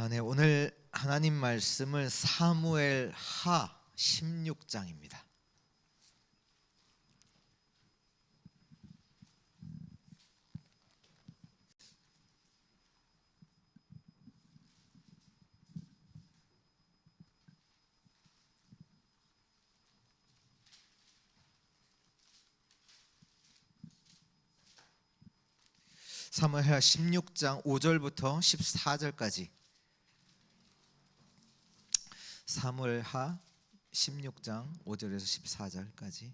네, 오늘 하나님 말씀은 사무엘 하 16장입니다. 사무엘 하 16장 5절부터 14절까지. 사무엘 하 16장 5절에서 14절까지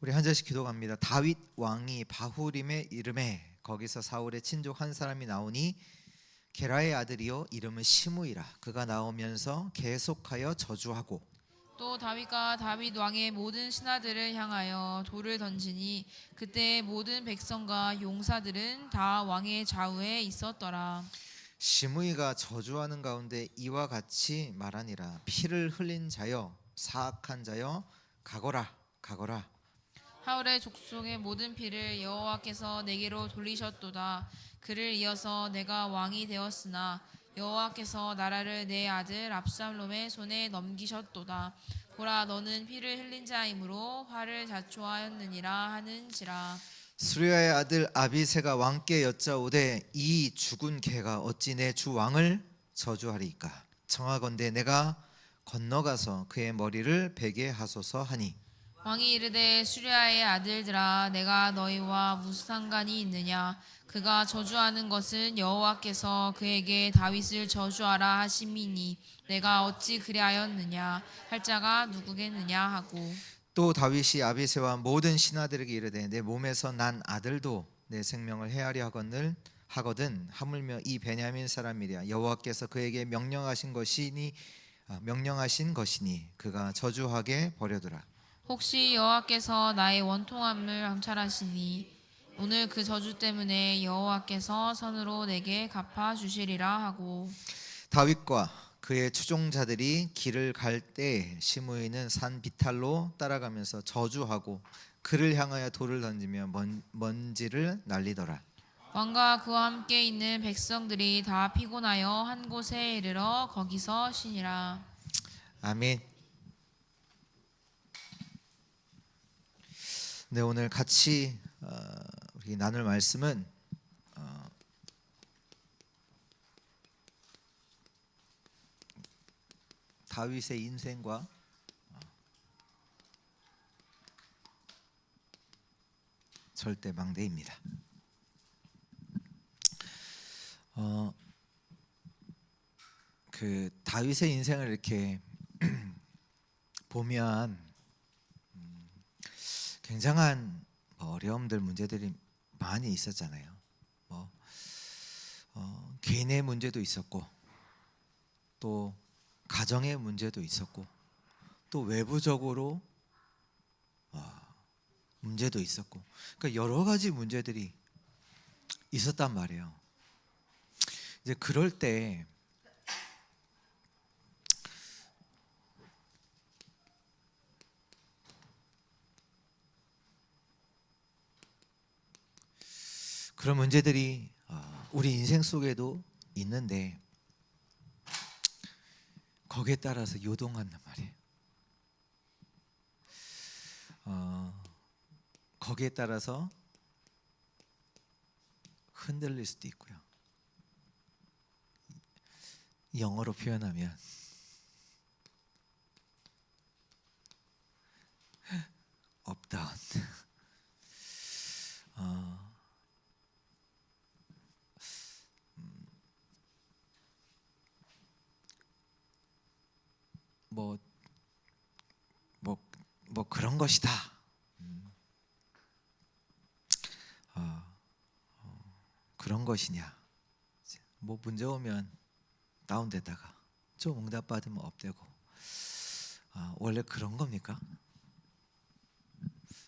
우리 한 절씩 기도합니다. 다윗 왕이 바후림에 이름에 거기서 사울의 친족 한 사람이 나오니 게라의 아들이요 이름은 시므이라. 그가 나오면서 계속하여 저주하고 또 다윗과 다윗 왕의 모든 신하들을 향하여 돌을 던지니 그때 모든 백성과 용사들은 다 왕의 좌우에 있었더라. 시므이가 저주하는 가운데 이와 같이 말하니라. 피를 흘린 자여 사악한 자여 가거라 가거라. 하울의 족속의 모든 피를 여호와께서 내게로 돌리셨도다. 그를 이어서 내가 왕이 되었으나 여호와께서 나라를 내 아들 압살롬의 손에 넘기셨도다. 보라, 너는 피를 흘린 자이므로 화를 자초하였느니라 하는지라. 수리아의 아들 아비새가 왕께 여짜오되 이 죽은 개가 어찌 내 주 왕을 저주하리이까. 청하건대 내가 건너가서 그의 머리를 베게 하소서 하니 왕이 이르되 수리아의 아들들아, 내가 너희와 무슨 상관이 있느냐? 그가 저주하는 것은 여호와께서 그에게 다윗을 저주하라 하심이니 내가 어찌 그리하였느냐? 할 자가 누구겠느냐 하고. 또 다윗이 아비새와 모든 신하들에게 이르되 내 몸에서 난 아들도 내 생명을 해하려 하거든 하물며 이 베냐민 사람이랴. 여호와께서 그에게 명령하신 것이니 그가 저주하게 버려두라. 혹시 여호와께서 나의 원통함을 감찰하시니 오늘 그 저주 때문에 여호와께서 선으로 내게 갚아 주시리라 하고. 다윗과 그의 추종자들이 길을 갈 때 시므이는 산 비탈로 따라가면서 저주하고 그를 향하여 돌을 던지며 먼지를 날리더라. 왕과 그와 함께 있는 백성들이 다 피곤하여 한 곳에 이르러 거기서 쉬니라. 아멘. 네, 오늘 같이 우리 나눌 말씀은 다윗의 인생과 절대망대입니다. 그 다윗의 인생을 이렇게 보면 굉장한 어려움들, 문제들이 많이 있었잖아요. 개인의 문제도 있었고, 또 가정의 문제도 있었고, 또 외부적으로 문제도 있었고, 그러니까 여러 가지 문제들이 있었단 말이에요. 이제 그럴 때 그런 문제들이 우리 인생 속에도 있는데 거기에 따라서 요동한단 말이에요. 거기에 따라서 흔들릴 수도 있고요. 영어로 표현하면 업다운. 뭐 그런 것이다. 그런 것이냐? 뭐 문제 오면 다운되다가 좀 응답 받으면 업되고, 원래 그런 겁니까?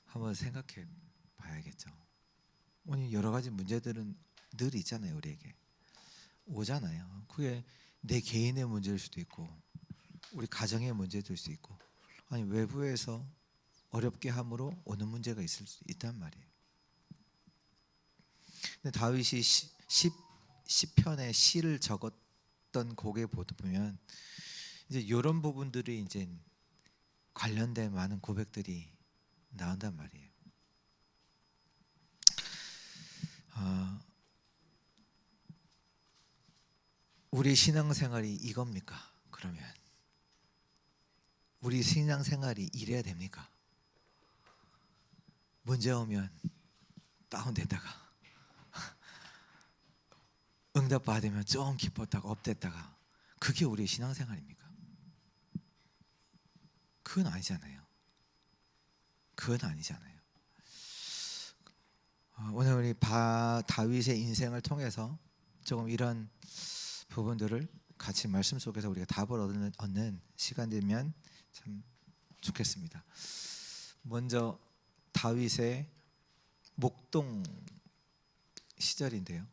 한번 생각해 봐야겠죠. 아니 여러 가지 문제들은 늘 있잖아요. 우리에게 오잖아요. 그게 내 개인의 문제일 수도 있고, 우리 가정의 문제일 수도 있고, 아니 외부에서 어렵게 함으로 오는 문제가 있을 수 있단 말이에요. 근데 다윗이 시편에 시를 적었던 했던 곡에 보면 이제 이런 부분들이 이제 관련된 많은 고백들이 나온단 말이에요. 우리 신앙생활이 이겁니까? 그러면 우리 신앙생활이 이래야 됩니까? 문제 오면 다운됐다가 응답 받으면 좀 기뻤다가 업됐다가 그게 우리 신앙생활입니까? 그건 아니잖아요. 그건 아니잖아요. 오늘 우리 다윗의 인생을 통해서 조금 이런 부분들을 같이 말씀 속에서 우리가 답을 얻는 시간 되면 참 좋겠습니다. 먼저 다윗의 목동 시절인데요.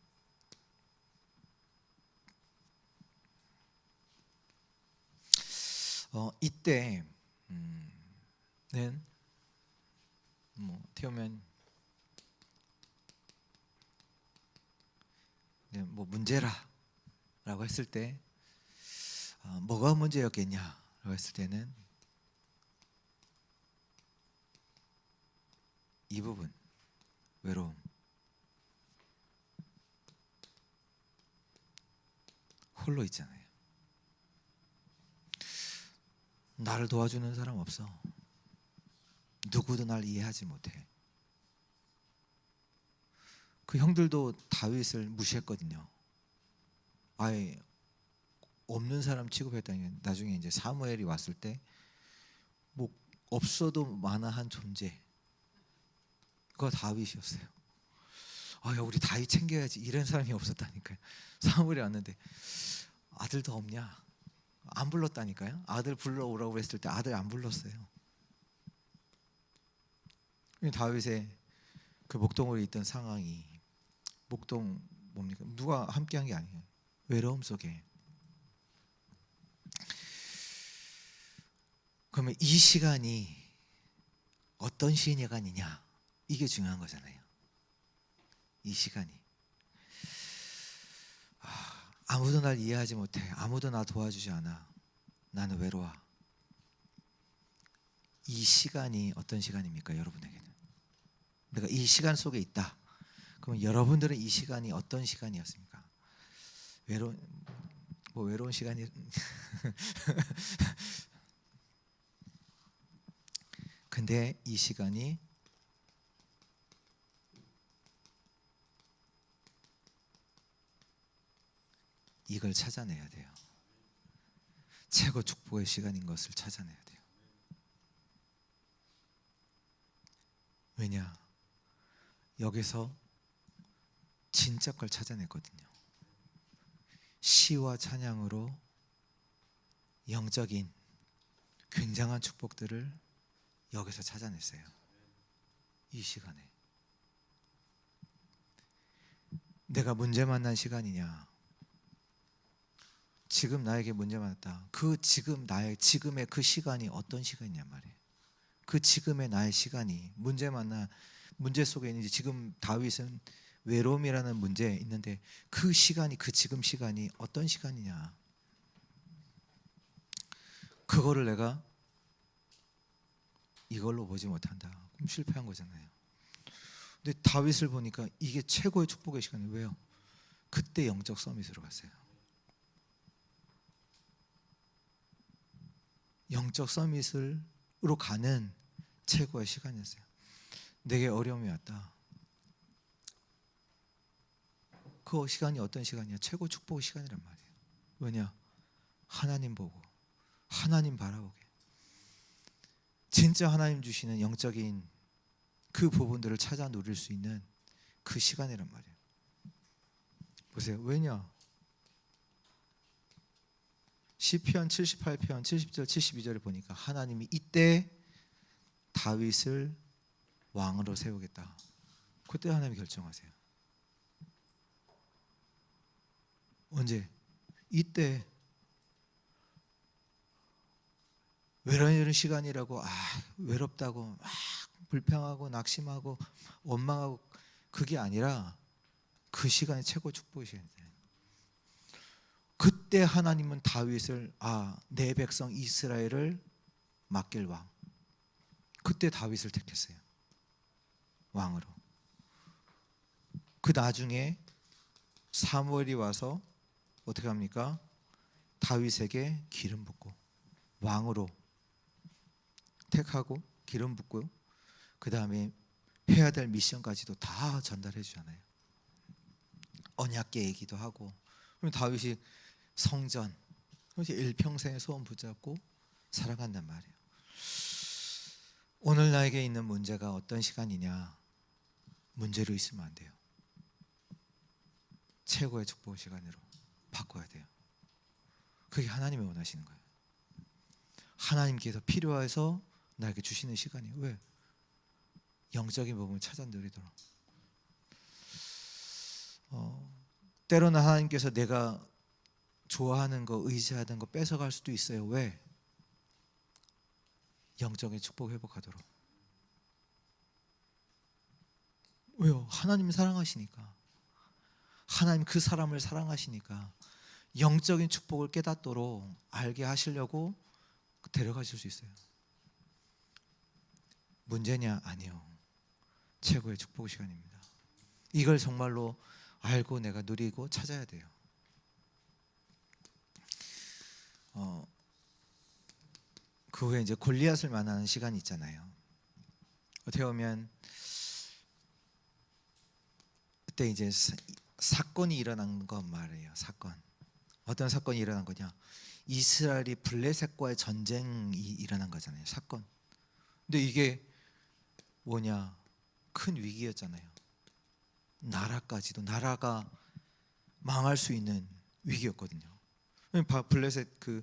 이때는 어떻게 보면 문제라라고 했을 때 뭐가 문제였겠냐라고 했을 때는 이 부분, 외로움, 홀로 있잖아요. 나를 도와주는 사람 없어. 누구도 날 이해하지 못해. 그 형들도 다윗을 무시했거든요. 아예 없는 사람 취급했다니. 나중에 이제 사무엘이 왔을 때 뭐 없어도 만화한 존재, 그거 다윗이었어요. 야, 우리 다윗 챙겨야지 이런 사람이 없었다니까요. 사무엘이 왔는데 아들도 없냐? 안 불렀다니까요. 아들 불러오라고 했을 때 아들 안 불렀어요. 다윗의 그 목동으로 있던 상황이, 목동 뭡니까? 누가 함께한 게 아니에요. 외로움 속에. 그러면 이 시간이 어떤 시간이냐, 이게 중요한 거잖아요. 이 시간이 아무도 날 이해하지 못해. 아무도 나 도와주지 않아. 나는 외로워. 이 시간이 어떤 시간입니까? 여러분에게는. 내가 이 시간 속에 있다. 그럼 여러분들은 이 시간이 어떤 시간이었습니까? 외로운 시간이 근데 이 시간이 이걸 찾아내야 돼요. 최고 축복의 시간인 것을 찾아내야 돼요. 왜냐? 여기서 진짜 걸 찾아냈거든요. 시와 찬양으로 영적인 굉장한 축복들을 여기서 찾아냈어요. 이 시간에. 내가 문제 만난 시간이냐? 지금 나에게 문제 만났다. 그 지금 나의 지금의 그 시간이 어떤 시간이냐 말이에요. 그 지금의 나의 시간이 문제 속에 있는지, 지금 다윗은 외로움이라는 문제에 있는데 그 시간이, 그 지금 시간이 어떤 시간이냐, 그거를 내가 이걸로 보지 못한다. 그럼 실패한 거잖아요. 근데 다윗을 보니까 이게 최고의 축복의 시간이에요. 왜요? 그때 영적 서밋으로 갔어요. 영적 서밋으로 가는 최고의 시간이었어요. 내게 어려움이 왔다. 그 시간이 어떤 시간이야? 최고 축복의 시간이란 말이에요. 왜냐? 하나님 보고, 하나님 바라보게, 진짜 하나님 주시는 영적인 그 부분들을 찾아 누릴 수 있는 그 시간이란 말이에요. 보세요. 왜냐? 시편 78편 70절 72절에 보니까 하나님이 이때 다윗을 왕으로 세우겠다. 그때 하나님이 결정하세요. 언제? 이때. 외로운 시간이라고 외롭다고 막 불평하고 낙심하고 원망하고 그게 아니라 그 시간이 최고 축복의 시간이에요. 그때 하나님은 다윗을 내 백성 이스라엘을 맡길 왕, 그때 다윗을 택했어요. 왕으로. 그 나중에 사무엘이 와서 어떻게 합니까? 다윗에게 기름 붓고 왕으로 택하고 기름 붓고요. 그 다음에 해야 될 미션까지도 다 전달해 주잖아요. 언약궤 얘기도 하고. 그럼 다윗이 성전, 일평생의 소원 붙잡고 살아간단 말이에요. 오늘 나에게 있는 문제가 어떤 시간이냐? 문제로 있으면 안 돼요. 최고의 축복 시간으로 바꿔야 돼요. 그게 하나님이 원하시는 거예요. 하나님께서 필요해서 나에게 주시는 시간이에요. 왜? 영적인 부분을 찾아 누리도록. 때로는 하나님께서 내가 좋아하는 거, 의지하는 거 뺏어갈 수도 있어요. 왜? 영적인 축복 회복하도록. 왜요? 하나님 사랑하시니까. 하나님 그 사람을 사랑하시니까 영적인 축복을 깨닫도록 알게 하시려고 데려가실 수 있어요. 문제냐? 아니요. 최고의 축복 시간입니다. 이걸 정말로 알고 내가 누리고 찾아야 돼요. 그 후에 이제 골리앗을 만나는 시간이 있잖아요. 어떻게 보면 그때 이제 사건이 일어난 건 말이에요. 사건. 어떤 사건이 일어난 거냐? 이스라엘이 블레셋과의 전쟁이 일어난 거잖아요. 사건. 근데 이게 뭐냐? 큰 위기였잖아요. 나라가 망할 수 있는 위기였거든요. 블레셋 그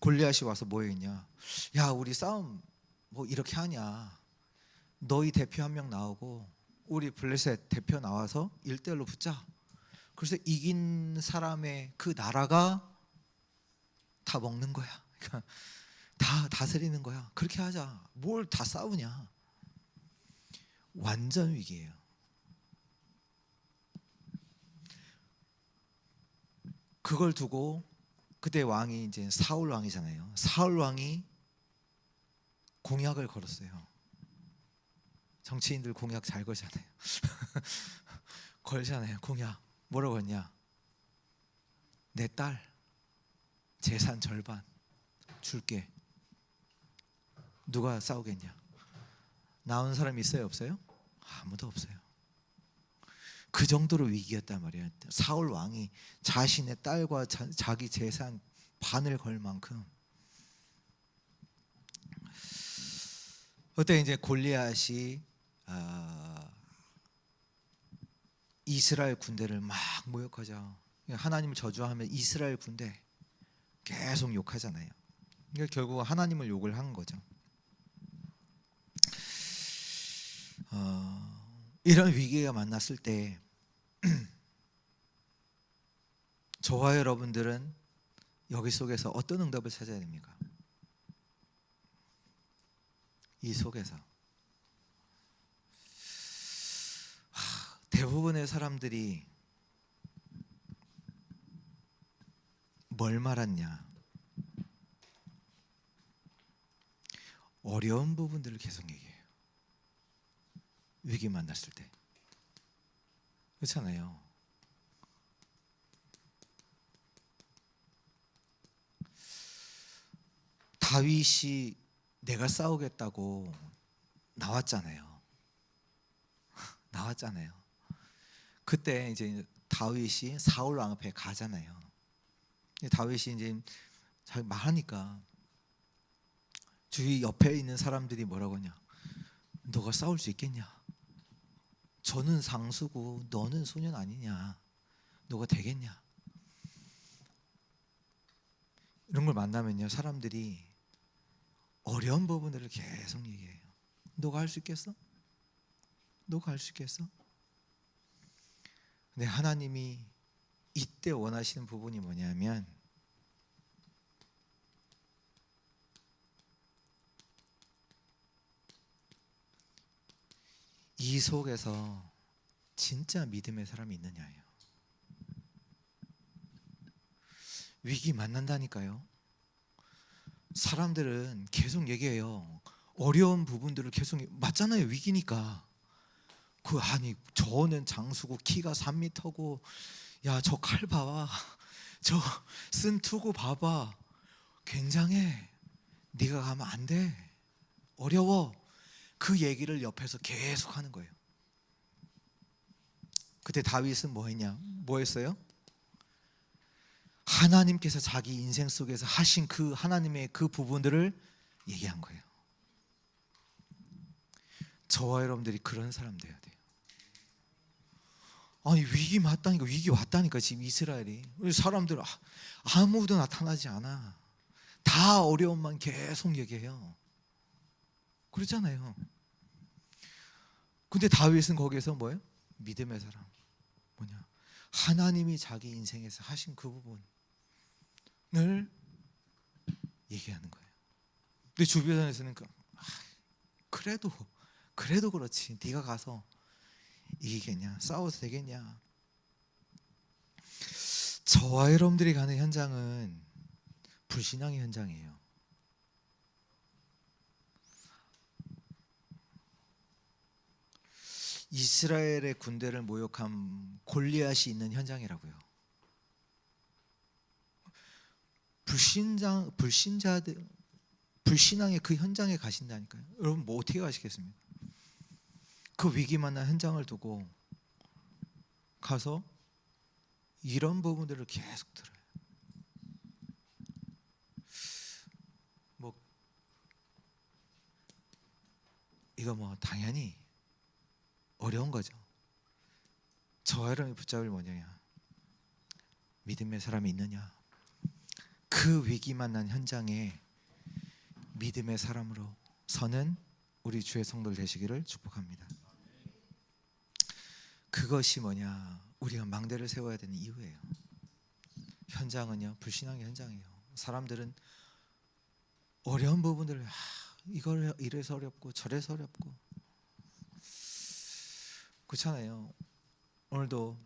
골리앗이 와서 뭐 했냐? 야, 우리 싸움 뭐 이렇게 하냐? 너희 대표 한 명 나오고 우리 블레셋 대표 나와서 1대1로 붙자. 그래서 이긴 사람의 그 나라가 다 먹는 거야. 그러니까 다 다스리는 거야. 그렇게 하자. 뭘 다 싸우냐? 완전 위기예요. 그걸 두고 그때 왕이 이제 사울 왕이잖아요. 사울 왕이 공약을 걸었어요. 정치인들 공약 잘 걸잖아요. 걸잖아요. 공약. 뭐라고 했냐? 내 딸 재산 절반 줄게. 누가 싸우겠냐? 나온 사람 있어요? 없어요? 아무도 없어요. 그 정도로 위기였단 말이에요. 사울 왕이 자신의 딸과 자기 재산 반을 걸 만큼. 그때 이제 골리앗이 이스라엘 군대를 막 모욕하죠. 하나님을 저주하면 이스라엘 군대 계속 욕하잖아요. 그러니까 결국 하나님을 욕을 한 거죠. 이런 위기가 만났을 때 저와 여러분들은 여기 속에서 어떤 응답을 찾아야 됩니까? 이 속에서 대부분의 사람들이 뭘 말하냐? 어려운 부분들을 계속 얘기해요. 위기 만났을 때. 그렇잖아요. 다윗이 내가 싸우겠다고 나왔잖아요. 나왔잖아요. 그때 이제 다윗이 사울 왕 앞에 가잖아요. 다윗이 이제 자기 말하니까 주위 옆에 있는 사람들이 뭐라고 하냐? 너가 싸울 수 있겠냐? 저는 상수고 너는 소년 아니냐? 너가 되겠냐? 이런 걸 만나면요, 사람들이 어려운 부분들을 계속 얘기해요. 너가 할 수 있겠어? 너가 할 수 있겠어? 근데 하나님이 이때 원하시는 부분이 뭐냐면 이 속에서 진짜 믿음의 사람이 있느냐예요. 위기 만난다니까요. 사람들은 계속 얘기해요. 어려운 부분들을 계속 맞잖아요. 위기니까. 아니 저는 장수고 키가 3m고 야 저 칼 봐봐. 저 쓴 투구 봐봐. 굉장해. 네가 가면 안 돼. 어려워. 그 얘기를 옆에서 계속 하는 거예요. 그때 다윗은 뭐 했냐? 뭐 했어요? 하나님께서 자기 인생 속에서 하신 그 하나님의 그 부분들을 얘기한 거예요. 저와 여러분들이 그런 사람 돼야 돼요. 아니 위기 맞다니까, 위기 왔다니까. 지금 이스라엘이 사람들 아무도 나타나지 않아. 다 어려움만 계속 얘기해요. 그렇잖아요. 근데 다윗은 거기에서 뭐예요? 믿음의 사람. 뭐냐? 하나님이 자기 인생에서 하신 그 부분을 얘기하는 거예요. 근데 주변에서는 그래도 그렇지. 네가 가서 이기겠냐? 싸워도 되겠냐? 저와 여러분들이 가는 현장은 불신앙의 현장이에요. 이스라엘의 군대를 모욕한 골리앗이 있는 현장이라고요. 불신앙의 그 현장에 가신다니까요. 여러분 뭐 어떻게 가시겠습니까? 그 위기 만난 현장을 두고 가서 이런 부분들을 계속 들어요. 이거 당연히 어려운 거죠. 저와 여러분이 붙잡을 뭐냐? 믿음의 사람이 있느냐? 그 위기 만난 현장에 믿음의 사람으로 서는 우리 주의 성도들 되시기를 축복합니다. 그것이 뭐냐? 우리가 망대를 세워야 되는 이유예요. 현장은요, 불신앙의 현장이에요. 사람들은 어려운 부분들을 이걸 이래서 어렵고 저래서 어렵고 그렇잖아요. 오늘도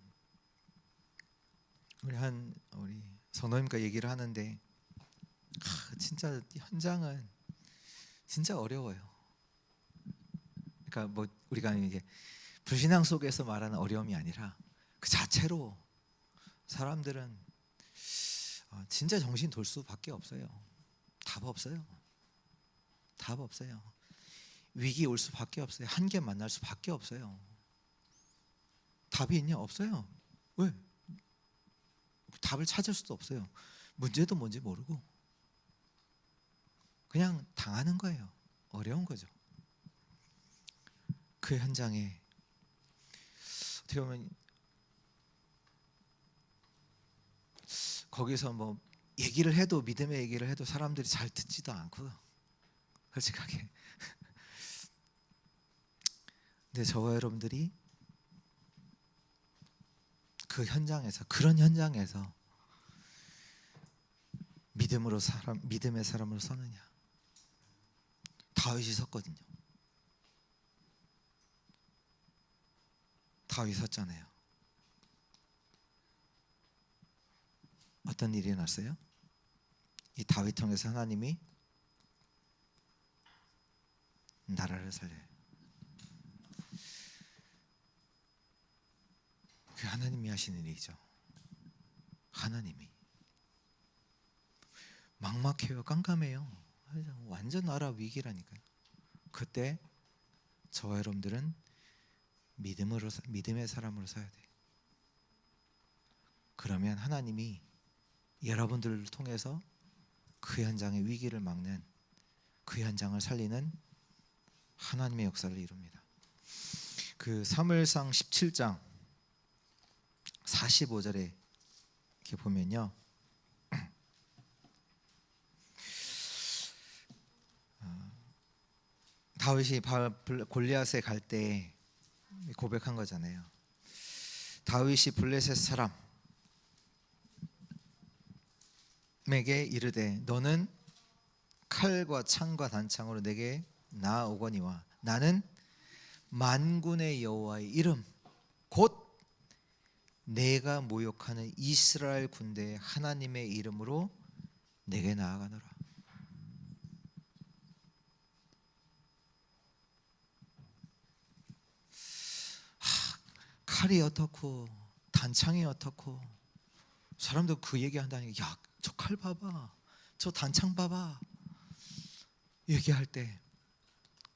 우리 성도님과 얘기를 하는데 진짜 현장은 진짜 어려워요. 그러니까 우리가 이게 불신앙 속에서 말하는 어려움이 아니라 그 자체로 사람들은 진짜 정신 돌 수밖에 없어요. 답 없어요. 위기 올 수밖에 없어요. 한계 만날 수밖에 없어요. 답이 있냐? 없어요. 왜? 답을 찾을 수도 없어요. 문제도 뭔지 모르고 그냥 당하는 거예요. 어려운 거죠. 그 현장에 어떻게 보면 거기서 얘기를 해도, 믿음의 얘기를 해도 사람들이 잘 듣지도 않고, 솔직하게. 근데 저와 여러분들이 그 현장에서, 그런 현장에서 믿음의 사람으로 서느냐? 다윗이 섰거든요. 다윗이 섰잖아요. 어떤 일이 일어났어요? 이 다윗 통해서 하나님이 나라를 살려요. 그 하나님이 하시는 일이죠. 하나님이 막막해요. 깜깜해요. 완전 나라 위기라니까요. 그때 저와 여러분들은 믿음의 사람으로 서야 돼요. 그러면 하나님이 여러분들을 통해서 그 현장의 위기를 막는, 그 현장을 살리는 하나님의 역사를 이룹니다. 그 사무엘상 17장 45절에 이렇게 보면요, 다윗이 골리앗에 갈 때 고백한 거잖아요. 다윗이 블레셋 사람에게 이르되 너는 칼과 창과 단창으로 내게 나아오거니와 나는 만군의 여호와의 이름 곧 내가 모욕하는 이스라엘 군대의 하나님의 이름으로 내게 나아가노라. 칼이 어떻고 단창이 어떻고 사람들 그 얘기한다니까. 야, 저 칼 봐봐, 저 단창 봐봐 얘기할 때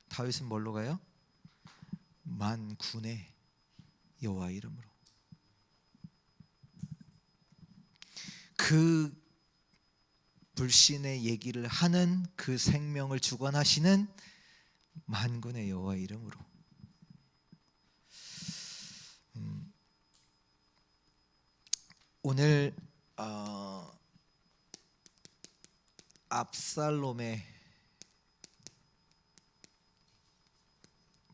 다윗은 뭘로 가요? 만군의 여호와 이름으로. 그 불신의 얘기를 하는 그 생명을 주관하시는 만군의 여호와 이름으로. 오늘 압살롬의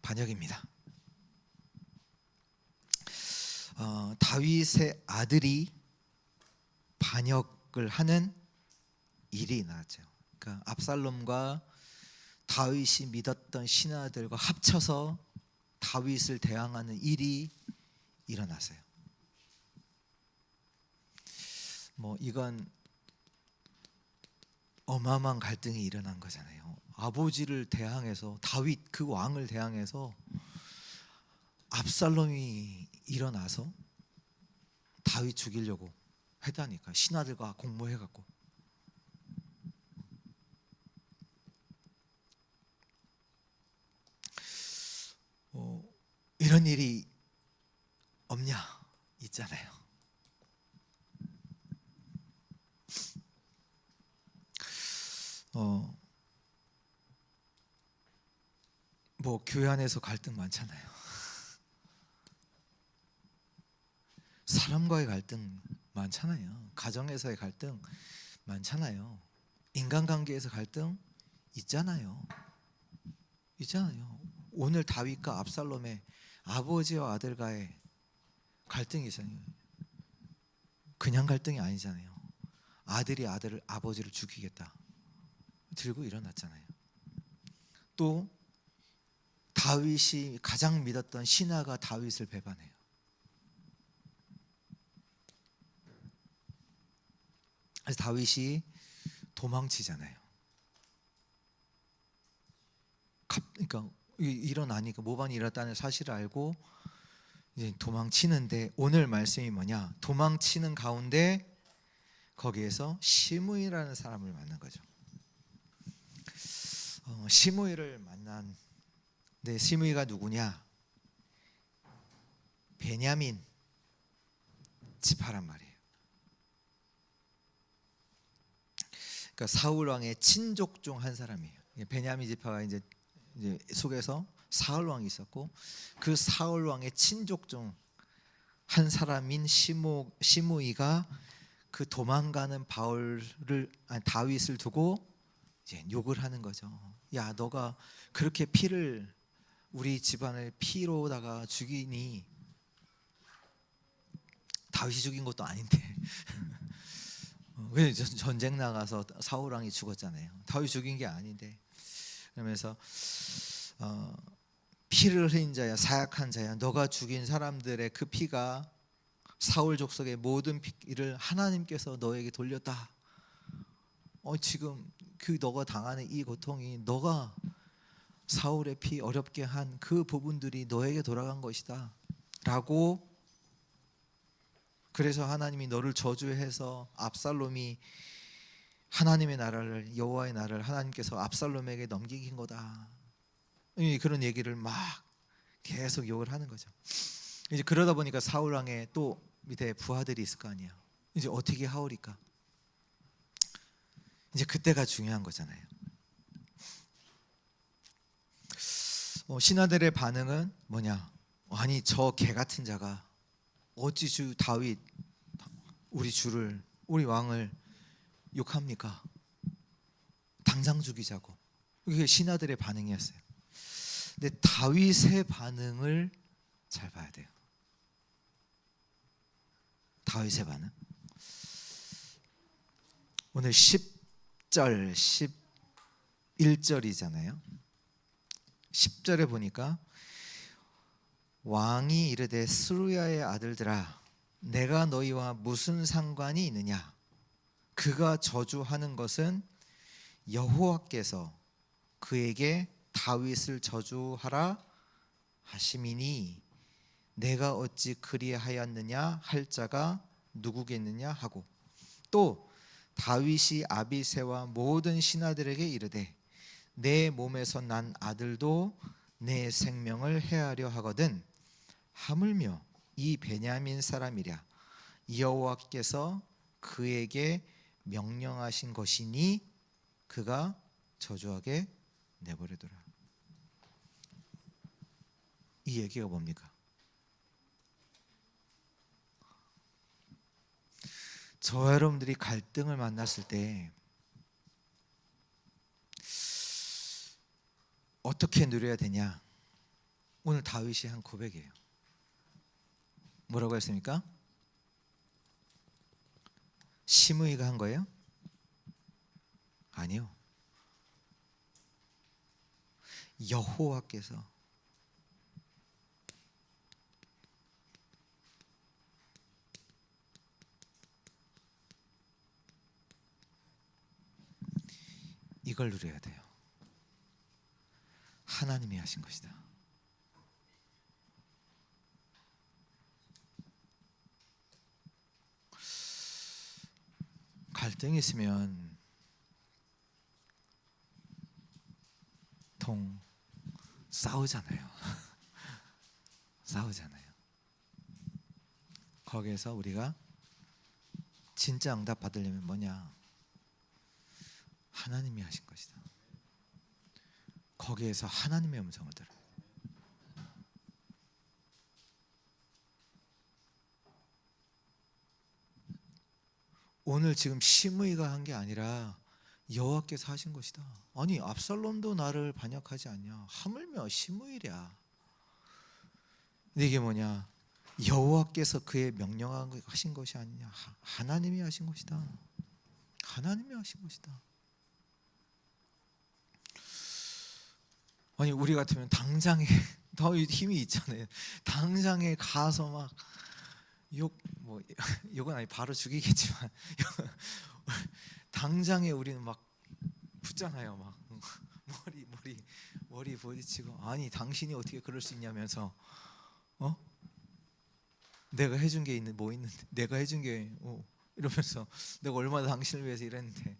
반역입니다. 다윗의 아들이 반역을 하는 일이 나왔죠. 그러니까 압살롬과 다윗이 믿었던 신하들과 합쳐서 다윗을 대항하는 일이 일어났어요. 뭐 이건 어마어마한 갈등이 일어난 거잖아요. 아버지를 대항해서 다윗 그 왕을 대항해서 압살롬이 일어나서 다윗 죽이려고 했다니까. 신하들과 공모해갖고. 이런 일이 없냐? 있잖아요. 뭐 교회 안에서 갈등 많잖아요. 사람과의 갈등 많잖아요. 가정에서의 갈등 많잖아요. 인간관계에서 갈등 있잖아요. 오늘 다윗과 압살롬의 아버지와 아들과의 갈등이 있잖아요. 그냥 갈등이 아니잖아요. 아들이 아버지를 죽이겠다 들고 일어났잖아요. 또 다윗이 가장 믿었던 신하가 다윗을 배반해요. 그래서 다윗이 도망치잖아요. 그러니까 일어나니까 모반이 일어났다는 사실을 알고 이제 도망치는데, 오늘 말씀이 뭐냐? 도망치는 가운데 거기에서 시므이라는 사람을 만난 거죠. 시므이를 만난. 네, 시므이가 누구냐? 베냐민 지파란 말이에요. 그러니까 사울 왕의 친족 중 한 사람이에요. 베냐민 지파가 이제 속에서 사울 왕이 있었고, 그 사울 왕의 친족 중 한 사람인 시므이가 그 도망가는 다윗을 두고 이제 욕을 하는 거죠. 야, 너가 그렇게 우리 집안을 피로다가 죽이니? 다윗이 죽인 것도 아닌데. 왜 전쟁 나가서 사울 왕이 죽었잖아요. 다윗 죽인 게 아닌데. 그러면서 피를 흘린 자야, 사약한 자야, 너가 죽인 사람들의 그 피가 사울 족속의 모든 피를 하나님께서 너에게 돌렸다. 지금 너가 당하는 이 고통이 너가 사울의 피 어렵게 한 그 부분들이 너에게 돌아간 것이다 라고. 그래서 하나님이 너를 저주해서 압살롬이 하나님의 나라를, 여호와의 나라를 하나님께서 압살롬에게 넘기긴 거다. 그런 얘기를 막 계속 욕을 하는 거죠. 이제 그러다 보니까 사울 왕의 또 밑에 부하들이 있을 거 아니에요. 이제 어떻게 하오리까? 이제 그때가 중요한 거잖아요. 신하들의 반응은 뭐냐? 아니, 저 개 같은 자가 어찌 주 다윗 우리 왕을 욕합니까? 당장 죽이자고. 이게 신하들의 반응이었어요. 근데 다윗의 반응을 잘 봐야 돼요. 다윗의 반응. 오늘 10절 11절이잖아요 10절에 보니까 왕이 이르되 스루야의 아들들아 내가 너희와 무슨 상관이 있느냐? 그가 저주하는 것은 여호와께서 그에게 다윗을 저주하라 하심이니 내가 어찌 그리하였느냐 할 자가 누구겠느냐 하고, 또 다윗이 아비새와 모든 신하들에게 이르되 내 몸에서 난 아들도 내 생명을 해하려 하거든 하물며 이 베냐민 사람이랴 여호와께서 그에게 명령하신 것이니 그가 저주하게 내버려두라. 이 얘기가 뭡니까? 저와 여러분들이 갈등을 만났을 때 어떻게 누려야 되냐? 오늘 다윗이 한 고백이에요. 뭐라고 했습니까? 시므이가 한 거예요? 아니요. 여호와께서 이걸 누려야 돼요. 하나님이 하신 것이다. 갈등이 있으면 보통 싸우잖아요. 싸우잖아요. 거기에서 우리가 진짜 응답 받으려면 뭐냐? 하나님이 하신 것이다. 거기에서 하나님의 음성을 들어요. 오늘 지금 시므이가 한 게 아니라 여호와께서 하신 것이다. 아니 압살롬도 나를 반역하지 않냐? 하물며 시므이랴. 근데 이게 뭐냐? 여호와께서 그의 명령하신 것이 아니냐? 하나님이 하신 것이다. 하나님이 하신 것이다. 아니 우리 같으면 당장에 더 힘이 있잖아요. 당장에 가서 막 욕은 아니 바로 죽이겠지만 당장에 우리는 막 붙잖아요. 막 머리 부딪히고 아니 당신이 어떻게 그럴 수 있냐면서 내가 해준 게 뭐 있는데 내가 해준 게 이러면서 내가 얼마나 당신을 위해서 일했는데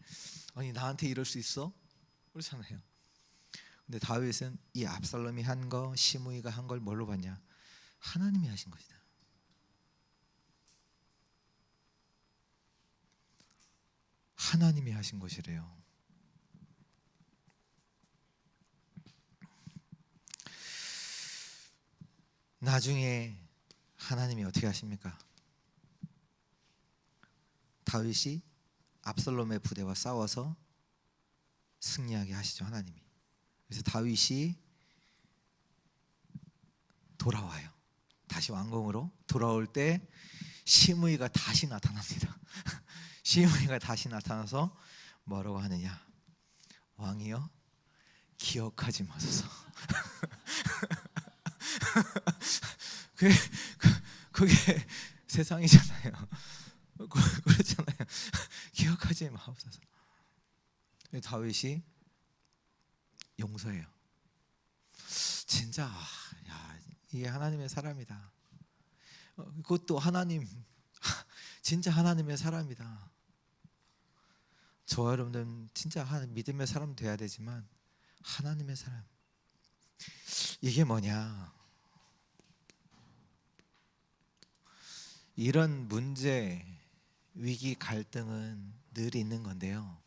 아니 나한테 이럴 수 있어? 그렇잖아요. 근데 다윗은 이 압살롬이 한 거, 시므이가 한 걸 뭘로 봤냐? 하나님이 하신 것이다. 하나님이 하신 것이래요. 나중에 하나님이 어떻게 하십니까? 다윗이 압살롬의 부대와 싸워서 승리하게 하시죠, 하나님이. 그래서 다윗이 돌아와요. 다시 왕궁으로 돌아올 때 시므이가 다시 나타납니다. 시므이가 다시 나타나서 뭐라고 하느냐? 왕이여 기억하지 마소서. 그게 세상이잖아요. 그렇잖아요. 기억하지 마옵소서. 다윗이 용서해요. 진짜 이게 하나님의 사람이다. 그것도 하나님 진짜 하나님의 사람이다. 저와 여러분들은 진짜 믿음의 사람 돼야 되지만 하나님의 사람. 이게 뭐냐? 이런 문제, 위기, 갈등은 늘 있는 건데요.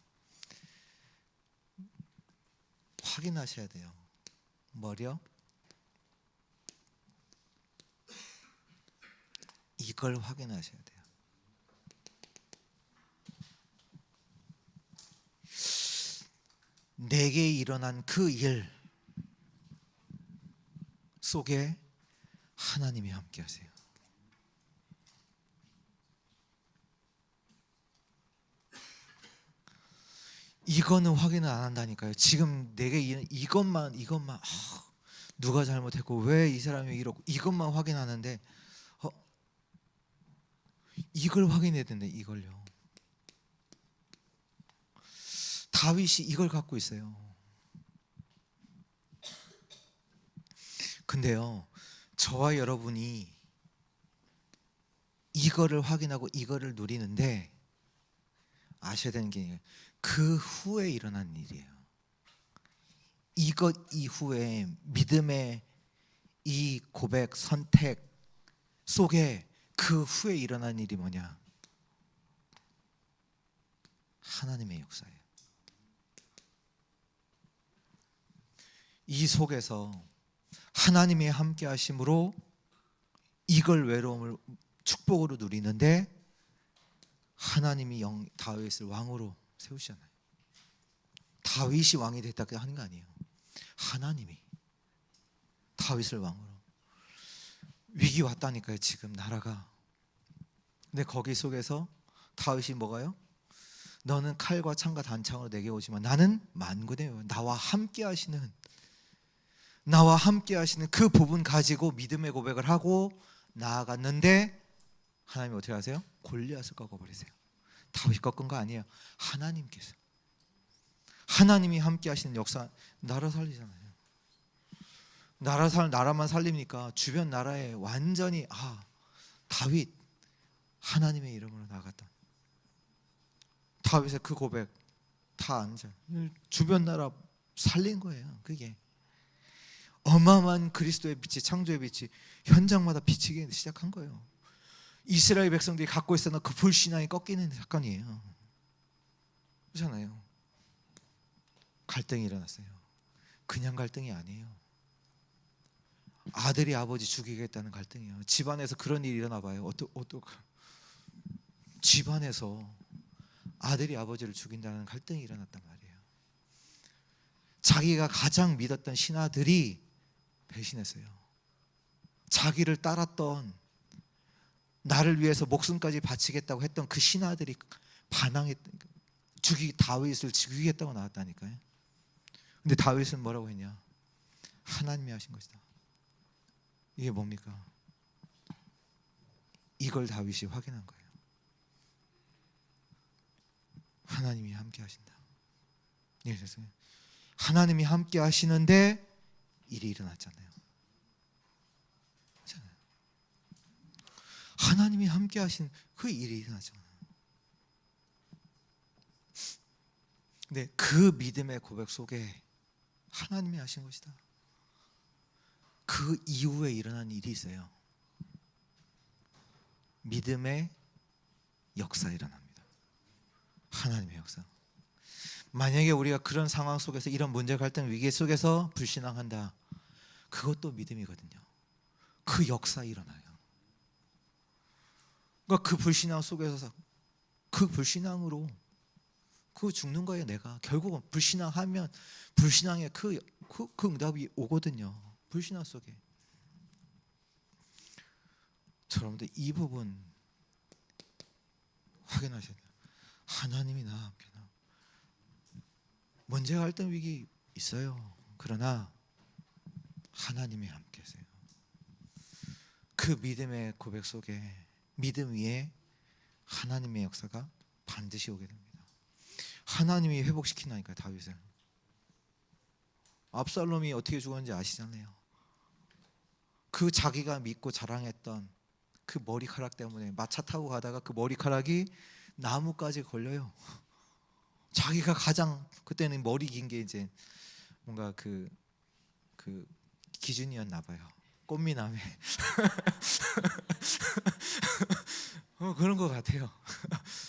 확인하셔야 돼요. 뭐요? 이걸 확인하셔야 돼요. 내게 일어난 그 일 속에 하나님이 함께 하세요. 이거는 확인을 안 한다니까요. 지금 내게 이것만 누가 잘못했고 왜 이 사람이 이러고 이것만 확인하는데 이걸 확인해야 된다. 이걸요. 다윗이 이걸 갖고 있어요. 근데요, 저와 여러분이 이거를 확인하고 이거를 누리는데 아셔야 되는 게 그 후에 일어난 일이에요. 이것 이후에 믿음의 이 고백, 선택 속에 그 후에 일어난 일이 뭐냐? 하나님의 역사예요. 이 속에서 하나님의 함께 하심으로 이걸 외로움을 축복으로 누리는데 하나님이 다윗을 왕으로 세우시잖아요. 다윗이 왕이 됐다고 하는 거 아니에요. 하나님이 다윗을 왕으로. 위기 왔다니까요. 지금 나라가. 근데 거기 속에서 다윗이 뭐가요? 너는 칼과 창과 단창으로 내게 오지만 나는 만군의 나와 함께 하시는 그 부분 가지고 믿음의 고백을 하고 나아갔는데 하나님이 어떻게 하세요? 골리앗을 꺾어버리세요. 다윗이 꺾은 거 아니에요. 하나님께서. 하나님이 함께 하시는 역사. 나라 살리잖아요. 나라만 살립니까? 주변 나라에 완전히 다윗 하나님의 이름으로 나갔다. 다윗의 그 고백 다 앉아. 주변 나라 살린 거예요. 그게 어마어마한 그리스도의 빛이, 창조의 빛이 현장마다 비치기 시작한 거예요. 이스라엘 백성들이 갖고 있었던 그 불신앙이 꺾이는 사건이에요. 그렇잖아요. 갈등이 일어났어요. 그냥 갈등이 아니에요. 아들이 아버지 죽이겠다는 갈등이에요. 집안에서 그런 일이 일어나 봐요. 집안에서 아들이 아버지를 죽인다는 갈등이 일어났단 말이에요. 자기가 가장 믿었던 신하들이 배신했어요. 자기를 따랐던, 나를 위해서 목숨까지 바치겠다고 했던 그 신하들이 다윗을 죽이겠다고 나왔다니까요. 근데 다윗은 뭐라고 했냐? 하나님이 하신 것이다. 이게 뭡니까? 이걸 다윗이 확인한 거예요. 하나님이 함께 하신다. 예, 죄송해요. 하나님이 함께 하시는데 일이 일어났잖아요. 그렇잖아요. 하나님이 함께 하신 그 일이 일어났잖아요. 근데 그 믿음의 고백 속에 하나님이 하신 것이다. 그 이후에 일어난 일이 있어요. 믿음의 역사 일어납니다. 하나님의 역사. 만약에 우리가 그런 상황 속에서 이런 문제, 갈등, 위기 속에서 불신앙한다, 그것도 믿음이거든요. 그 역사 일어나요. 그러니까 그 불신앙 속에서 그 불신앙으로 그거 죽는 거예요. 내가 결국은 불신앙하면 불신앙의 그 응답이 오거든요. 불신앙 속에. 여러분들 이 부분 확인하셔야 돼요. 하나님이 나와 함께. 문제, 갈등, 위기 있어요. 그러나 하나님이 함께 하세요. 그 믿음의 고백 속에 믿음 위에 하나님의 역사가 반드시 오게 됩니다. 하나님이 회복시키나니까 다윗을. 압살롬이 어떻게 죽었는지 아시잖아요. 그 자기가 믿고 자랑했던 그 머리카락 때문에 마차 타고 가다가 그 머리카락이 나무까지 걸려요. 자기가 가장 그때는 머리 긴 게 이제 뭔가 그 기준이었나 봐요. 꽃미남에 그런 것 같아요.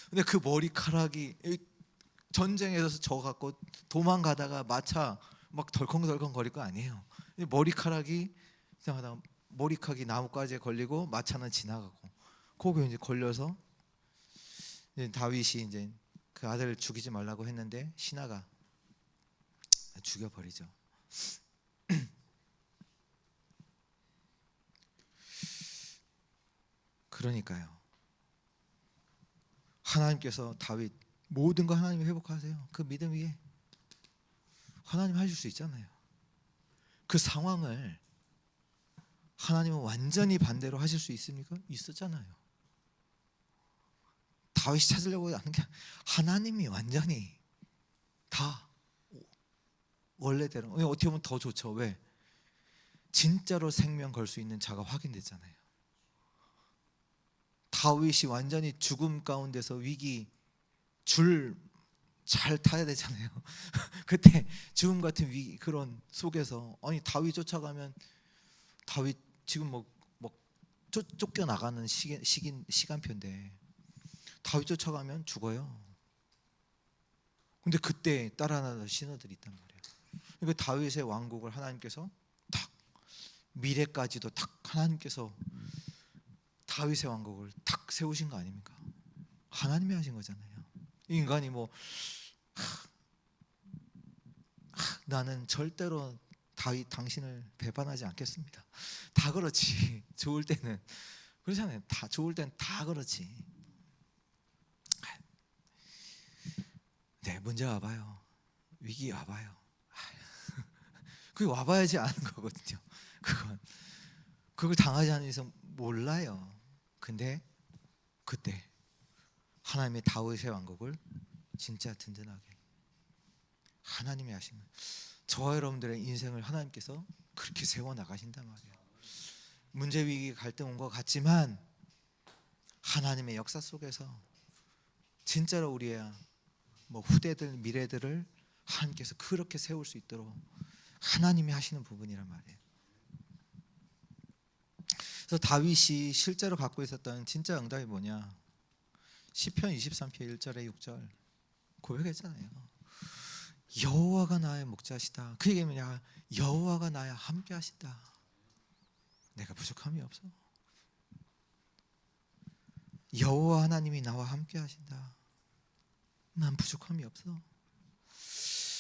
근데 그 머리카락이 전쟁에서 져 갖고 도망가다가 마차 막 덜컹덜컹 거릴 거 아니에요. 머리카락이 이상하다. 머리카락이 나무까지 걸리고 마차는 지나가고 거기 이제 걸려서 이제 다윗이 이제 그 아들을 죽이지 말라고 했는데 신하가 죽여버리죠. 그러니까요. 하나님께서 다윗 모든 거 하나님이 회복하세요. 그 믿음 위에 하나님 하실 수 있잖아요. 그 상황을 하나님은 완전히 반대로 하실 수 있습니까? 있었잖아요. 다윗이 찾으려고 하는 게 하나님이 완전히 다 원래대로. 어떻게 보면 더 좋죠. 왜? 진짜로 생명 걸 수 있는 자가 확인됐잖아요. 다윗이 완전히 죽음 가운데서 위기 줄 잘 타야 되잖아요. 그때 죽음 같은 위기 그런 속에서 아니 다윗 쫓아가면 다윗 지금 뭐 쫓겨 나가는 시간표인데 다윗 쫓아가면 죽어요. 근데 그때 따라나는 신하들이 있단 말이에요. 그러니까 다윗의 왕국을 하나님께서 탁 미래까지도 탁 하나님께서 다윗의 왕국을 탁 세우신 거 아닙니까? 하나님이 하신 거잖아요. 인간이 뭐 나는 절대로 다윗 당신을 배반하지 않겠습니다. 다 그렇지. 좋을 때는 그렇잖아요. 다 좋을 때는 다 그렇지. 네, 문제 와봐요. 위기 와봐요. 그게 와봐야지 아는 거거든요. 그걸 당하지 않은 이상 몰라요. 근데 그때 하나님의 다윗의 왕국을 진짜 든든하게 하나님이 하시는 저와 여러분들의 인생을 하나님께서 그렇게 세워 나가신단 말이에요. 문제 위기 갈등 온 것 같지만 하나님의 역사 속에서 진짜로 우리의 뭐 후대들 미래들을 하나님께서 그렇게 세울 수 있도록 하나님이 하시는 부분이란 말이에요. 그래서 다윗이 실제로 갖고 있었던 진짜 응답이 뭐냐? 시편 23편 1절에 6절 고백했잖아요. 여호와가 나의 목자시다. 그 얘기는 뭐냐? 여호와가 나와 함께 하신다. 내가 부족함이 없어. 여호와 하나님이 나와 함께 하신다. 난 부족함이 없어.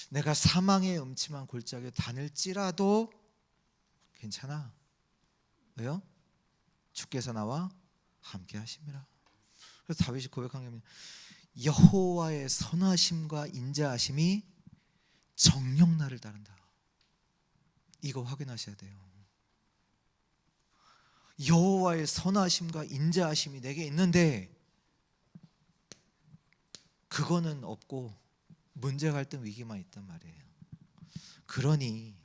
내가 사망의 음침한 골짜기에 다닐지라도 괜찮아. 왜요? 주께서 나와 함께 하심이라. 그래서 다윗이 고백한 게 뭐냐? 여호와의 선하심과 인자하심이 정녕 나를 따른다. 이거 확인하셔야 돼요. 여호와의 선하심과 인자하심이 내게 있는데 그거는 없고 문제 갈등 위기만 있단 말이에요. 그러니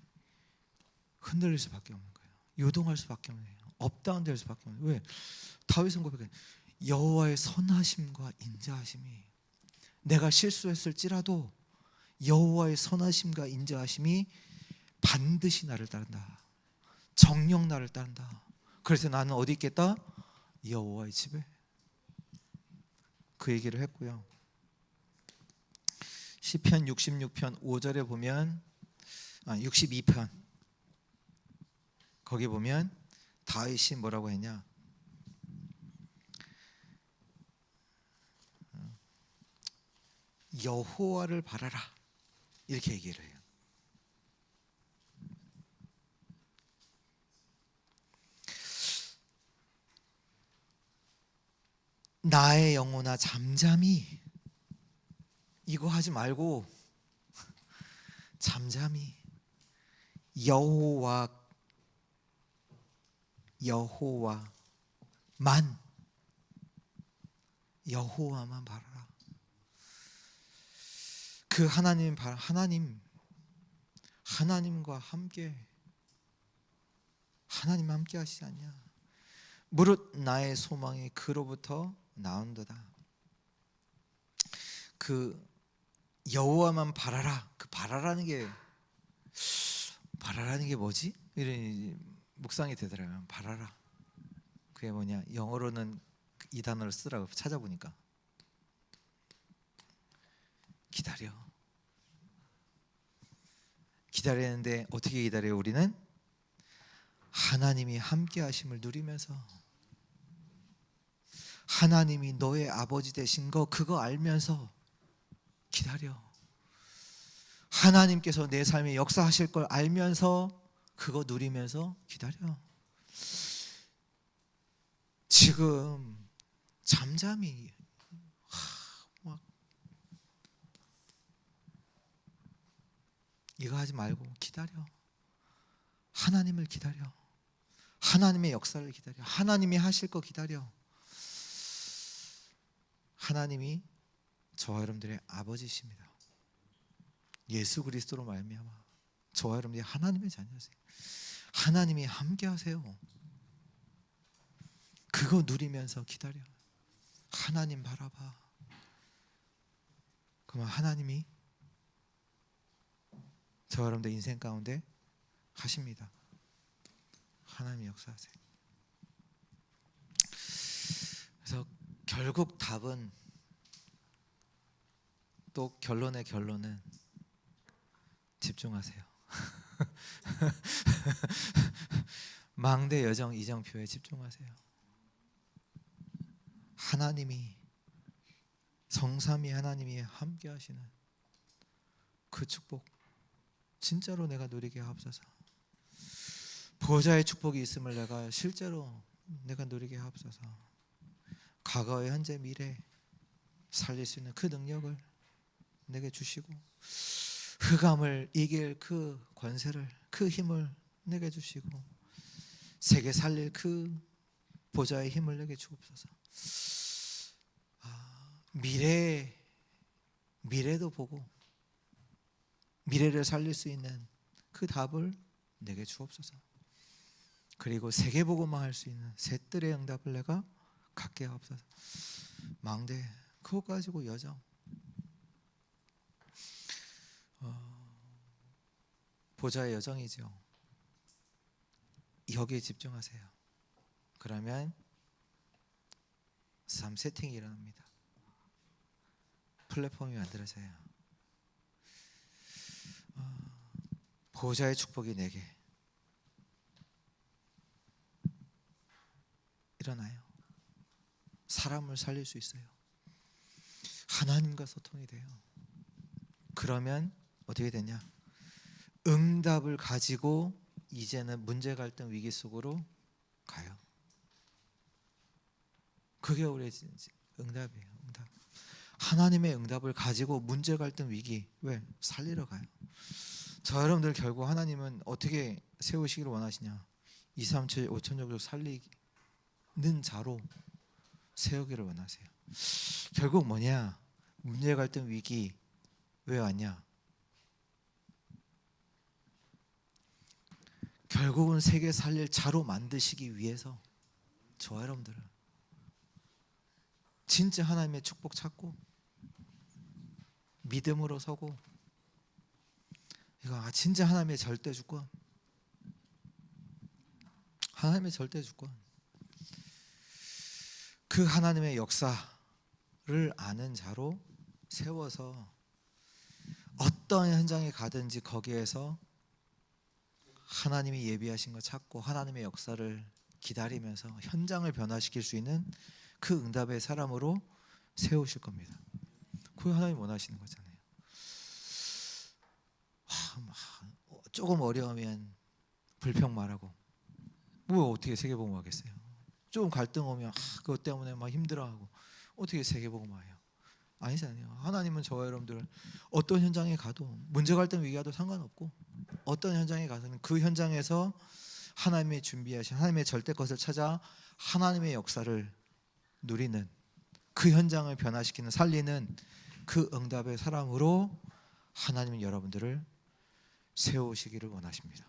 흔들릴 수밖에 없는 거예요. 요동할 수밖에 없는 거예요. 업다운될 수밖에 없는 거예요. 왜? 다윗은 고백해. 여호와의 선하심과 인자하심이 내가 실수했을지라도 여호와의 선하심과 인자하심이 반드시 나를 따른다. 정녕 나를 따른다. 그래서 나는 어디 있겠다? 여호와의 집에. 그 얘기를 했고요. 시편 66편 5절에 보면 62편 거기 보면 다윗이 뭐라고 했냐? 여호와를 바라라 이렇게 얘기를 해요. 나의 영혼아 잠잠히 이거 하지 말고 잠잠히 여호와만 바라라. 그 하나님과 함께 하나님 함께 하시지 않냐? 무릇 나의 소망이 그로부터 나온도다. 그 여호와만 바라라. 그 바라라는 게 뭐지? 이런 묵상이 되더라고요. 바라라. 그게 뭐냐? 영어로는 이 단어를 쓰라고 찾아보니까 기다리는데 어떻게 기다려요? 우리는 하나님이 함께 하심을 누리면서 하나님이 너의 아버지 되신 거 그거 알면서 기다려. 하나님께서 내 삶에 역사하실 걸 알면서 그거 누리면서 기다려. 지금 잠잠히 막 이거 하지 말고 기다려. 하나님을 기다려. 하나님의 역사를 기다려. 하나님이 하실 거 기다려. 하나님이 저와 여러분들의 아버지십니다. 예수 그리스도로 말미암아 저와 여러분들이 하나님의 자녀세요. 하나님이 함께하세요. 그거 누리면서 기다려. 하나님 바라봐. 그러면 하나님이 저와 여러분들 인생 가운데 하십니다. 하나님이 역사하세요. 그래서 결국 답은, 또 결론의 결론은 집중하세요. 망대 여정 이정표에 집중하세요. 하나님이, 성삼위 하나님이 함께 하시는 그 축복 진짜로 내가 누리게 하옵소서. 보호자의 축복이 있음을 내가 실제로 내가 누리게 하옵소서. 과거, 현재, 미래 살릴 수 있는 그 능력을 내게 주시고, 흑암을 이길 그 권세를, 그 힘을 내게 주시고, 세계 살릴 그 보좌의 힘을 내게 주옵소서. 미래도 보고 미래를 살릴 수 있는 그 답을 내게 주옵소서. 그리고 세계복음화 할 수 있는 새뜰의 응답을 내가 갖게 하옵소서. 망대 그거 가지고 여정, 보좌의 여정이죠. 여기에 집중하세요. 그러면 삶 세팅이 일어납니다. 플랫폼이 만들어져요. 보호자의 축복이 내게 일어나요. 사람을 살릴 수 있어요. 하나님과 소통이 돼요. 그러면 어떻게 되냐? 응답을 가지고 이제는 문제, 갈등, 위기 속으로 가요. 그게 우리의 응답이에요. 응답. 하나님의 응답을 가지고 문제, 갈등, 위기, 왜? 살리러 가요. 저 여러분들 결국 하나님은 어떻게 세우시기를 원하시냐? 2, 3, 7, 5천 족속 살리는 자로 세우기를 원하세요. 결국 뭐냐? 문제, 갈등, 위기 왜 왔냐? 결국은 세계 살릴 자로 만드시기 위해서 저와 여러분들을 진짜 하나님의 축복 찾고 믿음으로 서고, 이거 진짜 하나님의 절대 주권, 하나님의 절대 주권, 그 하나님의 역사를 아는 자로 세워서 어떤 현장에 가든지 거기에서 하나님이 예비하신 거 찾고 하나님의 역사를 기다리면서 현장을 변화시킬 수 있는 그 응답의 사람으로 세우실 겁니다. 그게 하나님 원하시는 거잖아요. 조금 어려우면 불평 말하고 뭐 어떻게 세계복음 하겠어요. 조금 갈등 오면 그것 때문에 막 힘들어하고 어떻게 세계복음 와요. 아니잖아요. 하나님은 저와 여러분들 어떤 현장에 가도 문제, 갈등, 위기와도 상관없고, 어떤 현장에 가서는 그 현장에서 하나님의 준비하신 하나님의 절대 것을 찾아 하나님의 역사를 누리는, 그 현장을 변화시키는, 살리는 그 응답의 사람으로 하나님은 여러분들을 세우시기를 원하십니다.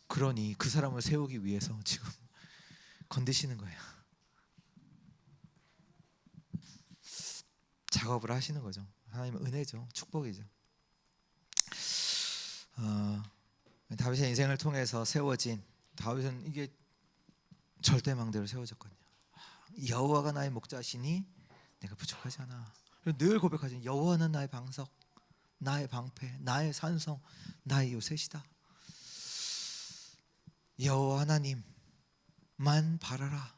그러니 그 사람을 세우기 위해서 지금 건드시는 거예요. 작업을 하시는 거죠. 하나님은 은혜죠. 축복이죠. 다윗의 인생을 통해서 세워진, 다윗은 이게 절대망대로 세워졌거든요. 여호와가 나의 목자시니 내가 부족하지 않아. 늘 고백하죠. 여호와는 나의 방석, 나의 방패, 나의 산성, 나의 요새시다. 여호와 하나님만 바라라.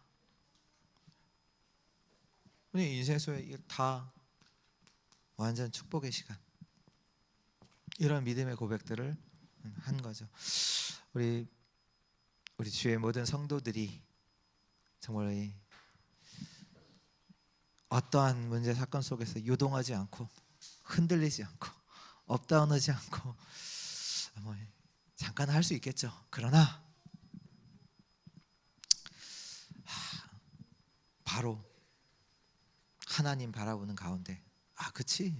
우리 인생 속에 다 완전 축복의 시간, 이런 믿음의 고백들을 한 거죠. 우리 주의 모든 성도들이 정말 이 어떠한 문제 사건 속에서 요동하지 않고 흔들리지 않고 업다운하지 않고, 뭐 잠깐 할 수 있겠죠. 그러나 바로 하나님 바라보는 가운데 그치?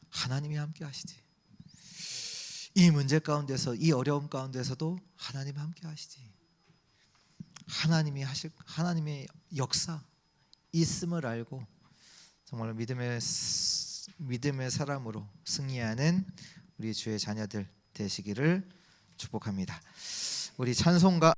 하나님이 함께 하시지. 이 문제 가운데서, 이 어려움 가운데서도 하나님 함께 하시지. 하나님이 하실, 하나님의 역사 있음을 알고 정말 믿음의 사람으로 승리하는 우리 주의 자녀들 되시기를 축복합니다. 우리 찬송가